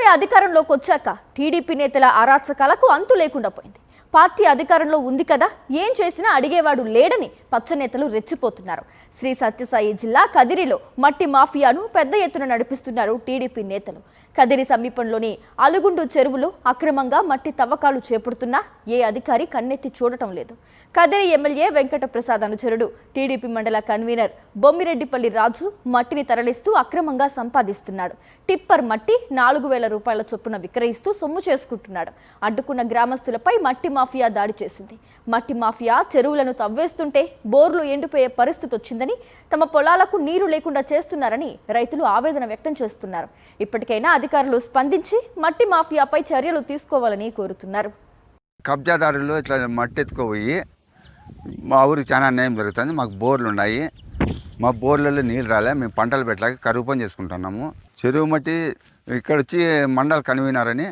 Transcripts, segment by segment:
కూటమి అధికారంలోకి వచ్చాక టీడీపీ నేతల అరాచకాలకు అంతు లేకుండా పోయింది. పార్టీ అధికారంలో ఉంది కదా, ఏం చేసినా అడిగేవాడు లేడని పచ్చనేతలు రెచ్చిపోతున్నారు. శ్రీ సత్యసాయి జిల్లా కదిరిలో మట్టి మాఫియాను పెద్ద ఎత్తున నడిపిస్తున్నారు టీడీపీ నేతలు. కదిరి సమీపంలోని అలుగుండు చెరువులో అక్రమంగా మట్టి తవ్వకాలు చేపడుతున్నా ఏ అధికారి కన్నెత్తి చూడటం లేదు. కదిరి ఎమ్మెల్యే వెంకట ప్రసాద్ అనుచరుడు టీడీపీ మండల కన్వీనర్ బొమ్మిరెడ్డిపల్లి రాజు మట్టిని తరలిస్తూ అక్రమంగా సంపాదిస్తున్నాడు. టిప్పర్ మట్టి 4,000 రూపాయల చొప్పున విక్రయిస్తూ సొమ్ము చేసుకుంటున్నాడు. అడ్డుకున్న గ్రామస్తులపై మట్టి మాఫియా దాడి చేసింది. మట్టి మాఫియా చెరువులను తవ్వేస్తుంటే బోర్లు ఎండిపోయే పరిస్థితి వచ్చిందని, తమ పొలాలకు నీరు లేకుండా చేస్తున్నారని రైతులు ఆవేదన వ్యక్తం చేస్తున్నారు. ఇప్పటికైనా అధికారులు స్పందించి మట్టి మాఫియాపై చర్యలు తీసుకోవాలని కోరుతున్నారు. కబ్జాదారులు ఇట్లా మట్టి ఎత్తుకుపోయి మా ఊరికి చాలా అన్యాయం జరుగుతుంది. మాకు బోర్లు ఉన్నాయి, మా బోర్లలో నీళ్ళు రాలే, మేము పంటలు పెట్టలేక కరువు పని చేసుకుంటున్నాము. చెరువు మట్టి ఇక్కడ వచ్చి మండల కన్వీనర్ అని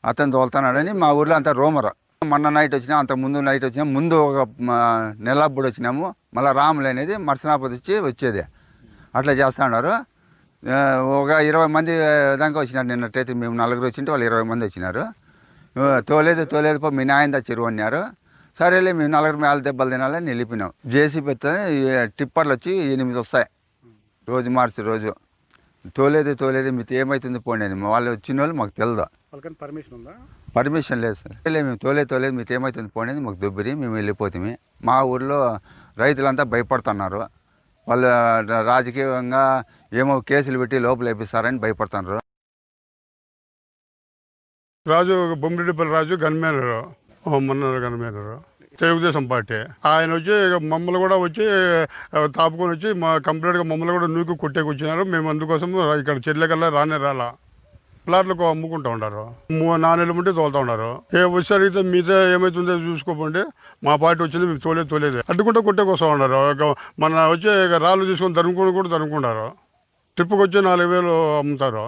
అతను తోలుతున్నాడని మా ఊర్లో అంతా రోమర. మొన్న నైట్ వచ్చినా, అంత ముందు నైట్ వచ్చినా, ముందు ఒక నెలప్పుడు వచ్చినాము. మళ్ళీ రాములు అనేది మర్సనాపతి వచ్చేది. అట్లా చేస్తున్నారు. ఒక 20 మంది దాకా వచ్చినారు. నిన్నట్టయితే మేము 4 వచ్చింటే వాళ్ళు 20 మంది వచ్చినారు. తోలేదు మీ నాయందా చెరువు అన్నారు. సరేలే మేము 4 మేళ దెబ్బలు తినాలని వెళ్ళిపోయినాం. జేసీబీ టిప్పర్లు వచ్చి 8 వస్తాయి రోజు మార్చి రోజు. తోలేదు మీతో ఏమవుతుంది పోండి అని వాళ్ళు వచ్చిన వాళ్ళు మాకు తెలియదు. పర్మిషన్ లేదు సార్. మేము తోలేదు మీతో ఏమవుతుంది పోండి అని మాకు దుబ్బిరి మేము వెళ్ళిపోతాము. మా ఊర్లో రైతులంతా భయపడుతున్నారు. వాళ్ళు రాజకీయంగా ఏమో కేసులు పెట్టి లోపల వేపిస్తారని భయపడుతున్నారు. రాజు బొమ్మిరెడ్డిపల్లి రాజు గన్మేనరు, మొన్న గన్మేనరు, తెలుగుదేశం పార్టీ. ఆయన వచ్చి మమ్మల్ని కూడా వచ్చి తాపుకొని వచ్చి మా కంప్లీట్గా మమ్మల్ని కూడా నూకి కొట్టేకి వచ్చినారు. మేము అందుకోసం ఇక్కడ చెట్లకల్లా రాలా ప్లాట్లకు అమ్ముకుంటూ ఉంటారు. 4 నెలల ముందే తోలుతూ ఉన్నారు. వచ్చి అడిగితే మీతో ఏమవుతుందో చూసుకోకండి, మా పార్టీ వచ్చింది మేము తోలేదు అడ్డుకుంటే కొట్టేకి వస్తూ ఉన్నారు. మన వచ్చి రాళ్ళు తీసుకొని తరుముకొని కూడా తరుముకుంటారు. ట్రిప్కి వచ్చి 4,000 అమ్ముతారు.